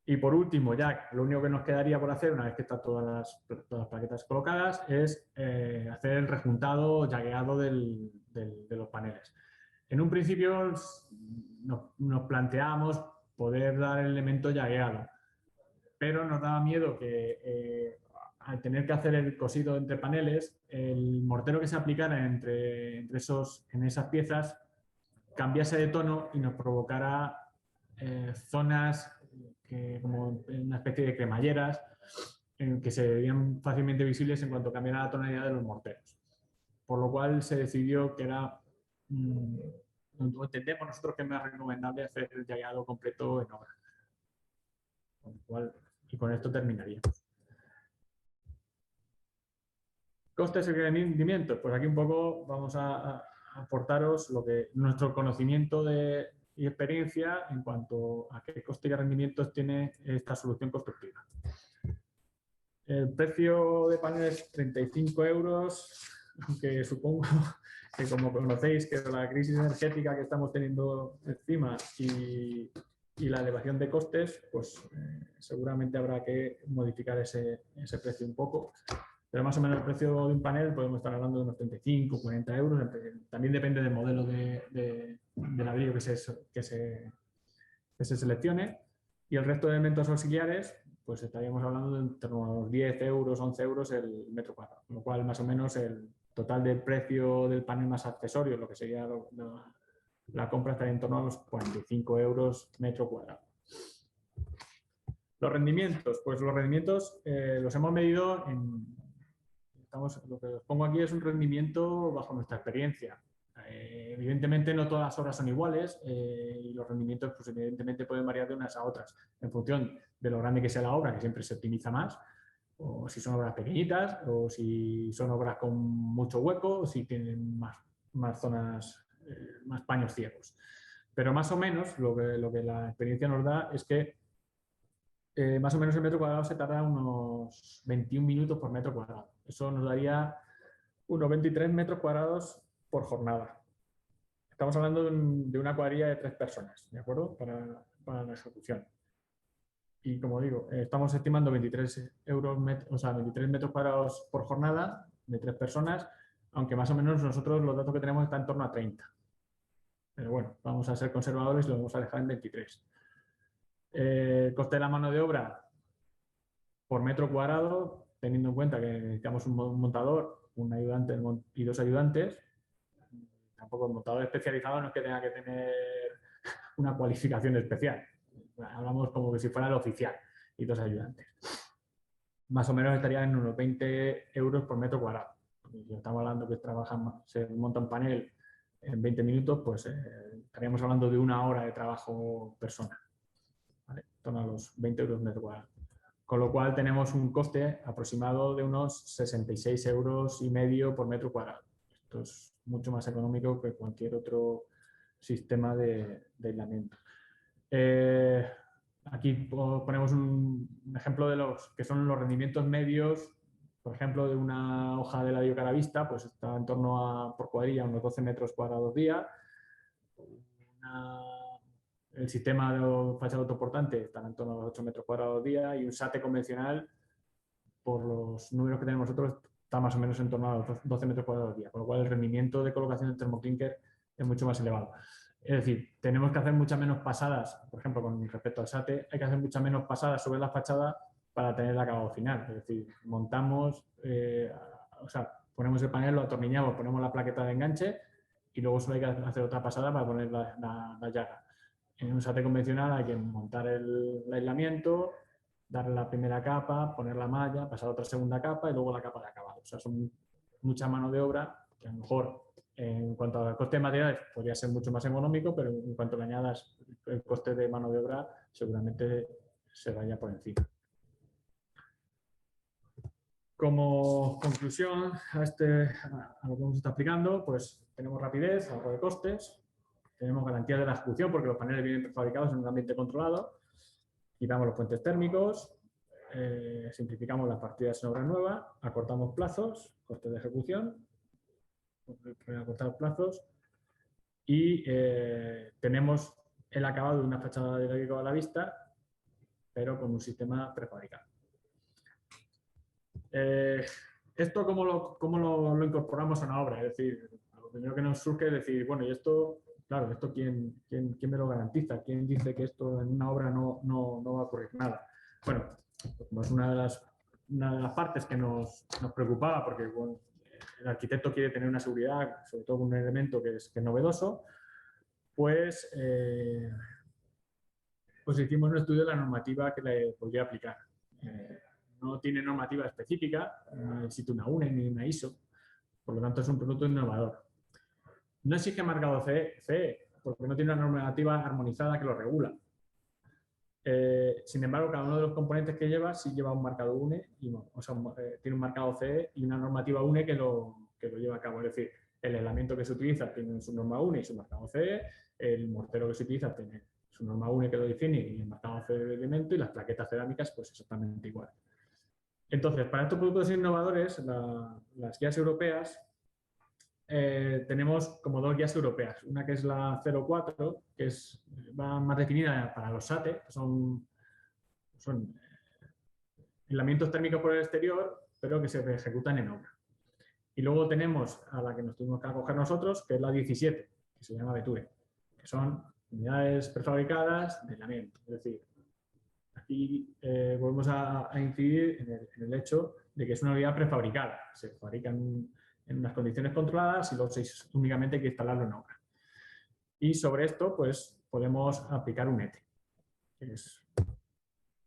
Y por último, ya lo único que nos quedaría por hacer, una vez que están todas las plaquetas colocadas, es hacer el rejuntado, llagueado de los paneles. En un principio nos planteábamos poder dar el elemento llagueado, pero nos daba miedo que al tener que hacer el cosido entre paneles, el mortero que se aplicara en esas piezas cambiase de tono y nos provocara zonas como una especie de cremalleras que se verían fácilmente visibles en cuanto cambiara la tonalidad de los morteros. Por lo cual se decidió que era, entendemos nosotros que es más recomendable hacer el llagueado completo en obra. Con lo cual, y con esto terminaríamos. Costes y rendimientos. Pues aquí un poco vamos a aportaros nuestro conocimiento y experiencia en cuanto a qué coste y rendimientos tiene esta solución constructiva. El precio de paneles es 35 euros, aunque supongo que como conocéis que la crisis energética que estamos teniendo encima y la elevación de costes, pues seguramente habrá que modificar ese precio un poco. Pero más o menos el precio de un panel podemos estar hablando de unos 35, 40 euros. También depende del modelo de ladrillo que se seleccione. Y el resto de elementos auxiliares, pues estaríamos hablando de entre unos 10 euros, 11 euros el metro cuadrado. Con lo cual, más o menos, el total del precio del panel más accesorios, lo que sería la compra, estaría en torno a los 45 euros metro cuadrado. Los rendimientos, pues los rendimientos los hemos medido lo que os pongo aquí es un rendimiento bajo nuestra experiencia. Evidentemente no todas las obras son iguales y los rendimientos pues evidentemente pueden variar de unas a otras en función de lo grande que sea la obra, que siempre se optimiza más, o si son obras pequeñitas, o si son obras con mucho hueco, o si tienen más zonas, más paños ciegos. Pero más o menos lo que la experiencia nos da es que más o menos el metro cuadrado se tarda unos 21 minutos por metro cuadrado. Eso nos daría unos 23 metros cuadrados por jornada. Estamos hablando de una cuadrilla de 3 personas, ¿de acuerdo? Para la ejecución. Y como digo, estamos estimando 23 o sea, 23 metros cuadrados por jornada de 3 personas, aunque más o menos nosotros los datos que tenemos están en torno a 30. Pero bueno, vamos a ser conservadores y lo vamos a dejar en 23. Coste de la mano de obra por metro cuadrado, teniendo en cuenta que necesitamos un montador, un ayudante y 2 ayudantes. Tampoco el montador especializado no es que tenga que tener una cualificación especial. Hablamos como que si fuera el oficial y 2 ayudantes. Más o menos estaría en unos 20 euros por metro cuadrado. Si estamos hablando que se monta un panel en 20 minutos, pues estaríamos hablando de 1 hora de trabajo persona. ¿Vale? En torno a los 20 euros metro cuadrado. Con lo cual tenemos un coste aproximado de unos 66,5 euros por metro cuadrado. Esto es mucho más económico que cualquier otro sistema de aislamiento. Aquí ponemos un ejemplo de los que son los rendimientos medios. Por ejemplo, de una hoja de ladrillo caravista, pues está en torno a, por cuadrilla, unos 12 metros cuadrados día. El sistema de fachada autoportante está en torno a los 8 metros cuadrados día y un SATE convencional, por los números que tenemos nosotros, está más o menos en torno a los 12 metros cuadrados día, con lo cual el rendimiento de colocación del termoclinker es mucho más elevado. Es decir, tenemos que hacer muchas menos pasadas, por ejemplo, con respecto al SATE, hay que hacer muchas menos pasadas sobre la fachada para tener el acabado final. Es decir, montamos, o sea, ponemos el panel, lo atornillamos, ponemos la plaqueta de enganche y luego solo hay que hacer otra pasada para poner la llaga. En un SATE convencional hay que montar el aislamiento, darle la primera capa, poner la malla, pasar otra segunda capa y luego la capa de acabado. O sea, son mucha mano de obra que a lo mejor en cuanto al coste de materiales podría ser mucho más económico, pero en cuanto le añadas el coste de mano de obra seguramente se vaya por encima. Como conclusión a lo que hemos estado explicando, pues tenemos rapidez, algo de costes, tenemos garantía de la ejecución porque los paneles vienen prefabricados en un ambiente controlado, quitamos los puentes térmicos, simplificamos las partidas en obra nueva, acortamos plazos, costes de ejecución, acortar plazos y tenemos el acabado de una fachada de ladrillo a la vista, pero con un sistema prefabricado. ¿Esto cómo lo incorporamos a una obra? Es decir, lo primero que nos surge es decir, bueno, y esto, claro, ¿esto quién me lo garantiza? ¿Quién dice que esto en una obra no va a ocurrir nada? Bueno, pues una de las partes que nos preocupaba, porque bueno, el arquitecto quiere tener una seguridad, sobre todo con un elemento que es novedoso, pues hicimos un estudio de la normativa que le podría aplicar. No tiene normativa específica, no existe una UNE ni una ISO, por lo tanto es un producto innovador. No exige marcado CE, porque no tiene una normativa armonizada que lo regula. Sin embargo, cada uno de los componentes que lleva sí lleva un marcado UNE, o sea, tiene un marcado CE y una normativa UNE que lo lleva a cabo. Es decir, el aislamiento que se utiliza tiene su norma UNE y su marcado CE, el mortero que se utiliza tiene su norma UNE que lo define y el marcado CE del elemento, y las plaquetas cerámicas pues exactamente igual. Entonces, para estos productos innovadores, las guías europeas, tenemos como 2 guías europeas. Una que es la 04, que va más definida para los SATE, que son aislamientos térmicos por el exterior, pero que se ejecutan en obra. Y luego tenemos a la que nos tuvimos que acoger nosotros, que es la 17, que se llama Beture, que son unidades prefabricadas de aislamiento. Es decir, aquí volvemos a incidir en el hecho de que es una unidad prefabricada. Se fabrican en unas condiciones controladas y luego únicamente hay que instalarlo en obra. Y sobre esto, pues, podemos aplicar un ETE.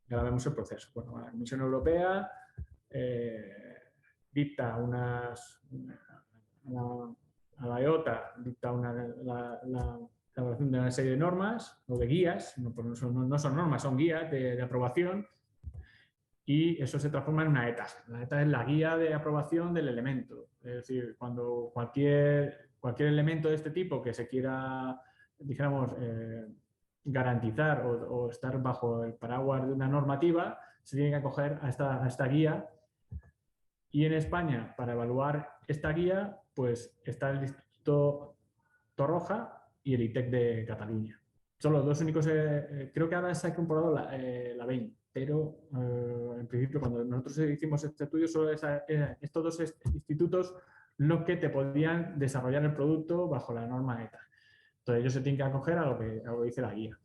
Ya vemos el proceso. Bueno, la Comisión Europea dicta a la EOTA dicta la elaboración de una serie de normas o de guías, no son normas, son guías de aprobación, y eso se transforma en una ETA. La ETA es la guía de aprobación del elemento. Es decir, cuando cualquier elemento de este tipo que se quiera, dijéramos, garantizar o estar bajo el paraguas de una normativa, se tiene que acoger a esta guía. Y en España, para evaluar esta guía, pues está el Instituto Torroja y el ITEC de Cataluña. Son los dos únicos, creo que ahora se ha incorporado la BEIN, pero en principio cuando nosotros hicimos este estudio, solo estos dos institutos los que te podían desarrollar el producto bajo la norma ETA. Entonces ellos se tienen que acoger a lo que dice la guía.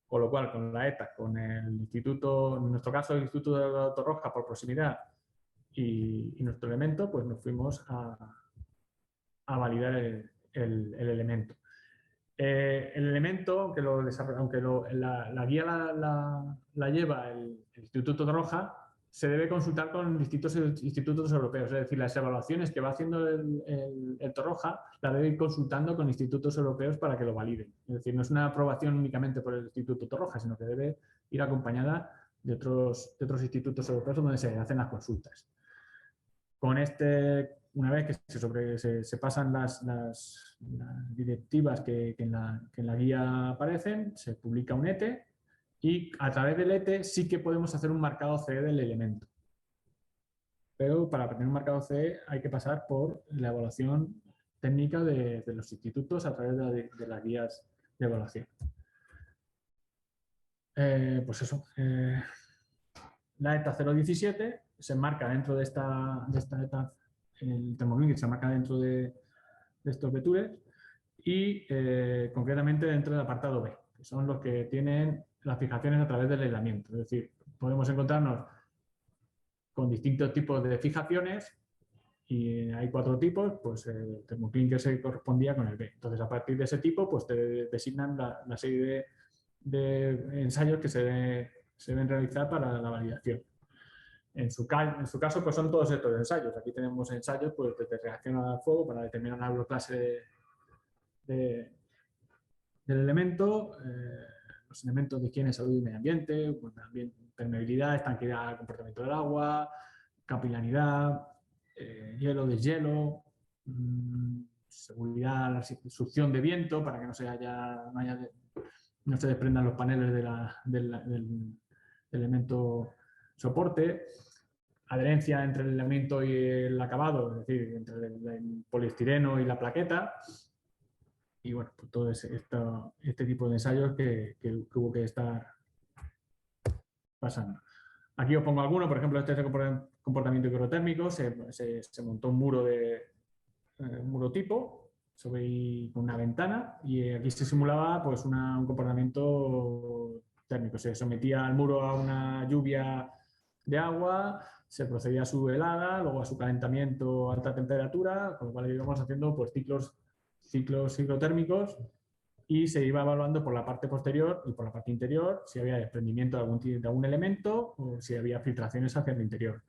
Con lo cual, con la ETA, con el instituto, en nuestro caso el Instituto de Torroja por proximidad y nuestro elemento, pues nos fuimos a validar el elemento. El elemento, aunque la guía la lleva el Instituto Torroja, se debe consultar con distintos institutos europeos, es decir, las evaluaciones que va haciendo el Torroja la debe ir consultando con institutos europeos para que lo validen. Es decir, no es una aprobación únicamente por el Instituto Torroja, sino que debe ir acompañada de otros institutos europeos donde se hacen las consultas. Con una vez que se pasan las directivas que en la guía aparecen, se publica un ETE y a través del ETE sí que podemos hacer un marcado CE del elemento. Pero para tener un marcado CE hay que pasar por la evaluación técnica de los institutos a través de las guías de evaluación. Pues eso. La ETA 017 se enmarca dentro de esta ETA, el termogrid se enmarca dentro de estos vetures y concretamente dentro del apartado B, que son los que tienen las fijaciones a través del aislamiento. Es decir, podemos encontrarnos con distintos tipos de fijaciones y hay 4 tipos, pues el termoclin se correspondía con el B. Entonces, a partir de ese tipo, pues te designan la serie de ensayos que se deben realizar para la validación. En su caso, pues son todos estos ensayos. Aquí tenemos ensayos pues, de reacción al fuego para determinar la euroclase del elemento, los elementos de higiene, salud y medio ambiente, pues, permeabilidad, estanqueidad, comportamiento del agua, capilaridad, hielo, deshielo, seguridad, la succión de viento para que no se desprendan los paneles del elemento soporte, adherencia entre el elemento y el acabado, es decir, entre el poliestireno y la plaqueta. Y bueno, pues todo este tipo de ensayos que hubo que estar pasando. Aquí os pongo algunos, por ejemplo, este es el comportamiento hidrotérmico, se montó un muro tipo con una ventana y aquí se simulaba pues, un comportamiento térmico. Se sometía al muro a una lluvia de agua, se procedía a su helada, luego a su calentamiento a alta temperatura, con lo cual íbamos haciendo pues, ciclos hidrotérmicos y se iba evaluando por la parte posterior y por la parte interior si había desprendimiento de algún elemento o si había filtraciones hacia el interior.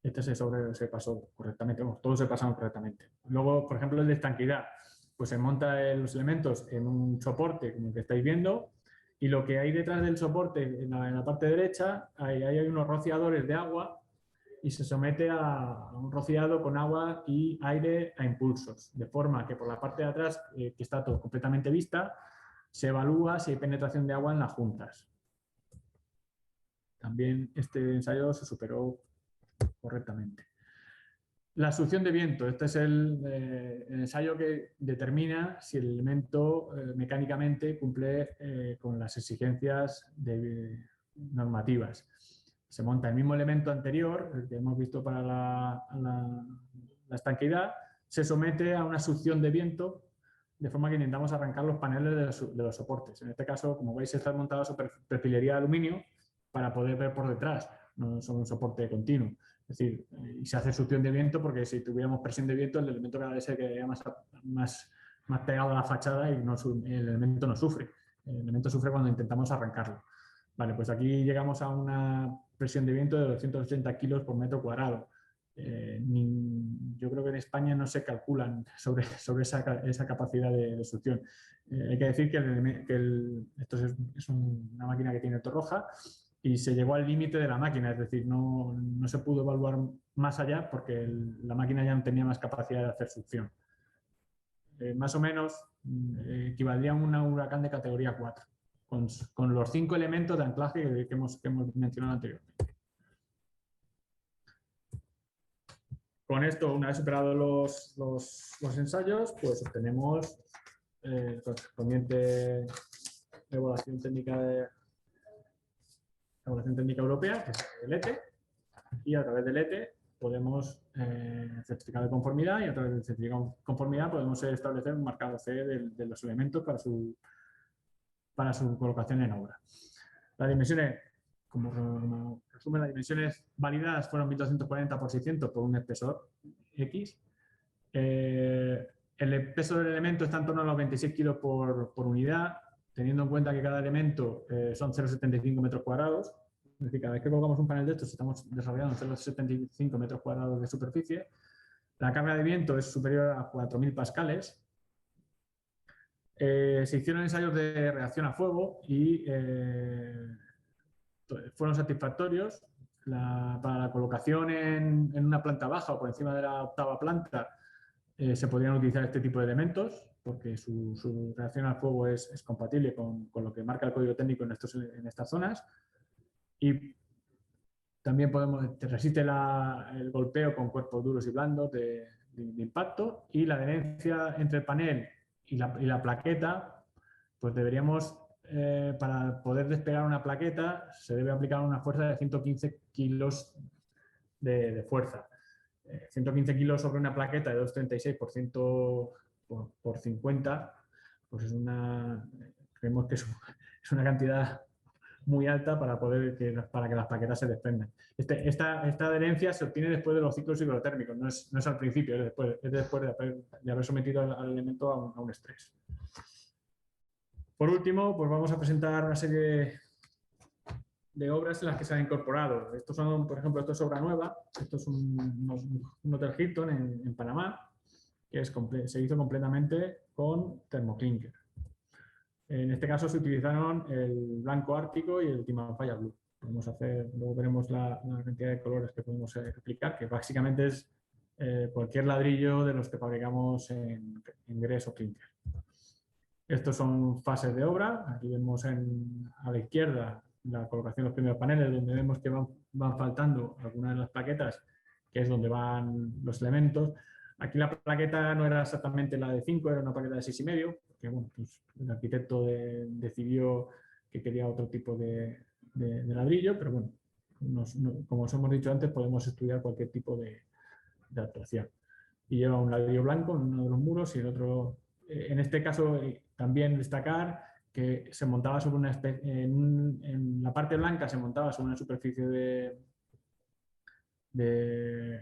Este se pasó correctamente, todos se pasaron correctamente. Luego, por ejemplo, el de estanqueidad, pues se monta los elementos en un soporte como el que estáis viendo y lo que hay detrás del soporte, en la parte derecha, ahí hay unos rociadores de agua y se somete a un rociado con agua y aire a impulsos, de forma que por la parte de atrás, que está todo completamente vista, se evalúa si hay penetración de agua en las juntas. También este ensayo se superó correctamente. La succión de viento. Este es el ensayo que determina si el elemento mecánicamente cumple con las exigencias normativas. Se monta el mismo elemento anterior, el que hemos visto para la estanqueidad, se somete a una succión de viento de forma que intentamos arrancar los paneles de los soportes. En este caso, como veis, está montada sobre perfilería de aluminio para poder ver por detrás, no son un soporte continuo. Es decir, y se hace succión de viento porque si tuviéramos presión de viento, el elemento cada vez se quedaría más pegado a la fachada y el elemento no sufre. El elemento sufre cuando intentamos arrancarlo. Vale, pues aquí llegamos a una presión de viento de 280 kilos por metro cuadrado. Yo creo que en España no se calculan sobre esa capacidad de succión. Hay que decir que esto es una máquina que tiene Torroja y se llegó al límite de la máquina, es decir, no se pudo evaluar más allá porque la máquina ya no tenía más capacidad de hacer succión. Más o menos equivaldría a un huracán de categoría 4, con los 5 elementos de anclaje que hemos mencionado anteriormente. Con esto, una vez superados los ensayos, pues obtenemos correspondiente evaluación técnica europea, que es el ETE, y a través del ETE podemos certificado de conformidad, y a través del certificado de conformidad podemos establecer un marcado C de los elementos para su colocación en obra. Las dimensiones, como resumen, las dimensiones validadas fueron 1240 por 600 por un espesor X. El peso del elemento está en torno a los 26 kilos por unidad, teniendo en cuenta que cada elemento son 0,75 metros cuadrados. Es decir, cada vez que colocamos un panel de estos estamos desarrollando 0,75 metros cuadrados de superficie. La carga de viento es superior a 4.000 pascales. Se hicieron ensayos de reacción a fuego y fueron satisfactorios. Para la colocación en una planta baja o por encima de la 8ª planta se podrían utilizar este tipo de elementos porque su reacción al fuego es compatible con lo que marca el código técnico en estas zonas. Y también resiste el golpeo con cuerpos duros y blandos de impacto, y la adherencia entre el panel y la plaqueta, pues deberíamos, para poder despegar una plaqueta, se debe aplicar una fuerza de 115 kilos de fuerza. 115 kilos sobre una plaqueta de 2,36 por 50, pues creemos que es una cantidad muy alta para que las plaquetas se desprendan. Esta adherencia se obtiene después de los ciclos hidrotérmicos, no es al principio, es después de haber sometido al elemento a un estrés. Por último, pues vamos a presentar una serie de obras en las que se ha incorporado. Estos son, por ejemplo, esto es obra nueva, esto es un Hotel Hilton en Panamá, que se hizo completamente con termoclinker. En este caso se utilizaron el blanco ártico y el Timanfaya Blue. Luego veremos la cantidad de colores que podemos aplicar, que básicamente es cualquier ladrillo de los que fabricamos en gres o clinker. Estos son fases de obra. Aquí vemos a la izquierda la colocación de los primeros paneles, donde vemos que van faltando algunas de las plaquetas, que es donde van los elementos. Aquí la plaqueta no era exactamente la de 5, era una plaqueta de 6,5, porque bueno, pues el arquitecto decidió que quería otro tipo de ladrillo, pero bueno, como os hemos dicho antes, podemos estudiar cualquier tipo de actuación. Y lleva un ladrillo blanco en uno de los muros y el otro, en este caso también destacar que se montaba sobre una especie, en la parte blanca se montaba sobre una superficie de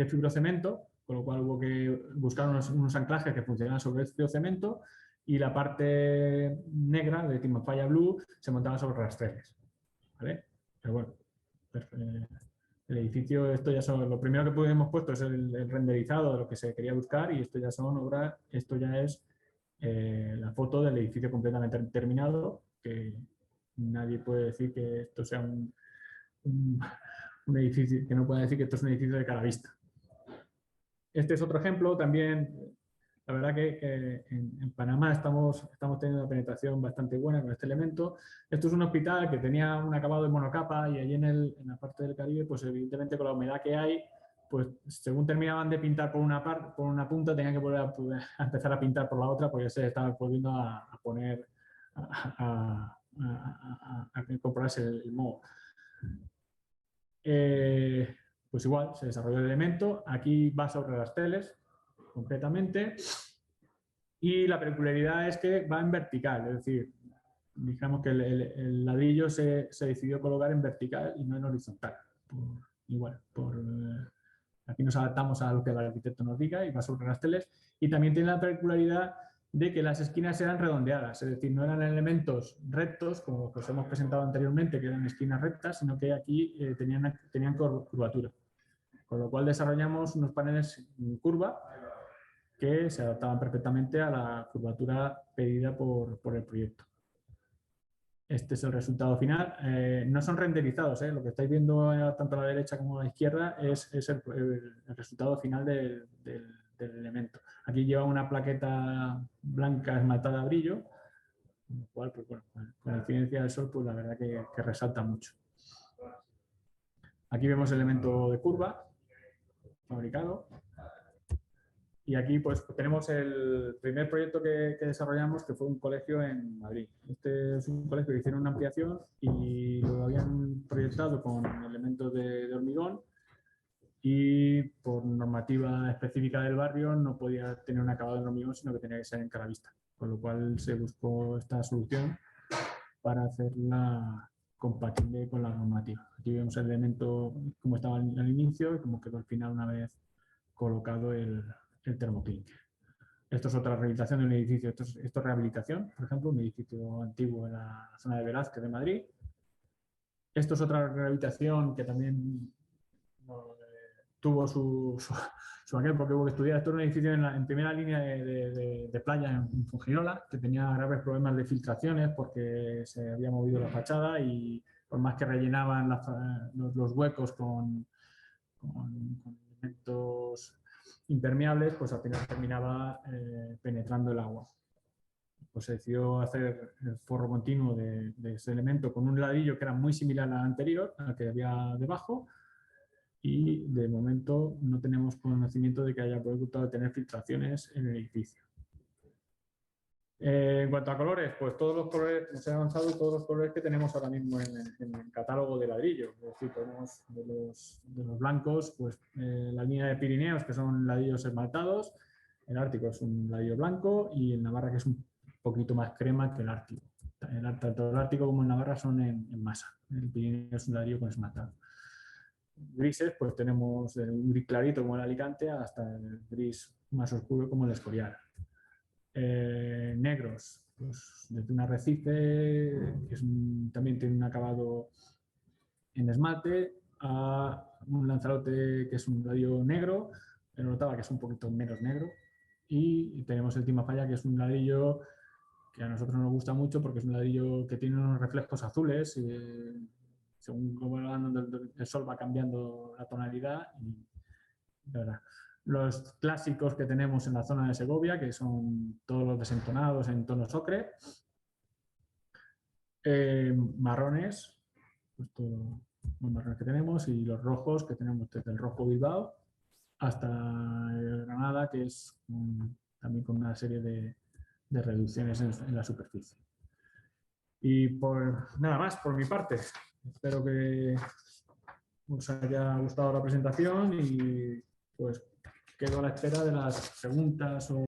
fibrocemento, con lo cual hubo que buscar unos anclajes que funcionaran sobre este fibrocemento, y la parte negra de Timanfaya Blue se montaba sobre rastreles. ¿Vale? Pero bueno, el edificio, esto ya son, lo primero que hemos puesto es el renderizado de lo que se quería buscar, y esto ya es la foto del edificio completamente terminado, que nadie puede decir que esto sea un edificio, que no pueda decir que esto es un edificio de cara vista. Este es otro ejemplo también. La verdad que en Panamá estamos teniendo una penetración bastante buena con este elemento. Esto es un hospital que tenía un acabado de monocapa, y allí en la parte del Caribe, pues evidentemente con la humedad que hay, pues según terminaban de pintar por una punta, tenían que volver a empezar a pintar por la otra, porque se estaban volviendo a poner a incorporarse el moho. Pues igual, se desarrolló el elemento. Aquí va sobre las teles, completamente, y la peculiaridad es que va en vertical, es decir, digamos que el ladrillo se decidió colocar en vertical y no en horizontal. Aquí nos adaptamos a lo que el arquitecto nos diga, y va sobre las teles, y también tiene la peculiaridad de que las esquinas eran redondeadas, es decir, no eran elementos rectos como los que os hemos presentado anteriormente, que eran esquinas rectas, sino que aquí tenían curvatura. Con lo cual desarrollamos unos paneles en curva que se adaptaban perfectamente a la curvatura pedida por el proyecto. Este es el resultado final. No son renderizados, lo que estáis viendo tanto a la derecha como a la izquierda es el resultado final del elemento. Aquí lleva una plaqueta blanca esmaltada a brillo, con lo cual, pues, bueno, con la incidencia del sol, pues la verdad que resalta mucho. Aquí vemos el elemento de curva. fabricado. Y aquí pues tenemos el primer proyecto que desarrollamos, que fue un colegio en Madrid. Este es un colegio que hicieron una ampliación y lo habían proyectado con elementos de hormigón, y por normativa específica del barrio no podía tener un acabado en hormigón, sino que tenía que ser en caravista, con lo cual se buscó esta solución para hacerla compatible con la normativa. Aquí vemos el elemento como estaba al inicio y como quedó al final una vez colocado el termoclink. Esto es otra rehabilitación de un edificio. Esto es rehabilitación, por ejemplo, un edificio antiguo en la zona de Velázquez de Madrid. Esto es otra rehabilitación que también tuvo su aquel, porque hubo que estudiar. Esto es un edificio en primera línea de playa en Fuengirola, que tenía graves problemas de filtraciones porque se había movido la fachada y por más que rellenaban los huecos con elementos impermeables, pues al final terminaba penetrando el agua. Pues se decidió hacer el forro continuo de ese elemento con un ladrillo que era muy similar al anterior, al que había debajo, y de momento no tenemos conocimiento de que haya podido tener filtraciones en el edificio. En cuanto a colores, pues todos los colores, se han avanzado todos los colores que tenemos ahora mismo en el catálogo de ladrillo. Es decir, tenemos de los blancos, pues la línea de Pirineos, que son ladrillos esmaltados, el Ártico es un ladrillo blanco y el Navarra, que es un poquito más crema que el Ártico. Tanto el Ártico como el Navarra son en masa. El Pirineo es un ladrillo con esmaltado. Grises, pues tenemos un gris clarito como el Alicante hasta el gris más oscuro como el Escorial. Negros, pues desde un arrecife, que también tiene un acabado en esmalte, a un Lanzarote que es un ladrillo negro, pero notaba que es un poquito menos negro, y tenemos el Timafalla, que es un ladrillo que a nosotros nos gusta mucho porque es un ladrillo que tiene unos reflejos azules, según el sol va cambiando la tonalidad, y la verdad. Los clásicos que tenemos en la zona de Segovia, que son todos los desentonados en tonos ocre. Marrones, pues todos los marrones que tenemos, y los rojos que tenemos desde el rojo Bilbao hasta el Granada, que es también con una serie de reducciones en la superficie. Y por nada más por mi parte. Espero que os haya gustado la presentación y pues quedo a la espera de las preguntas o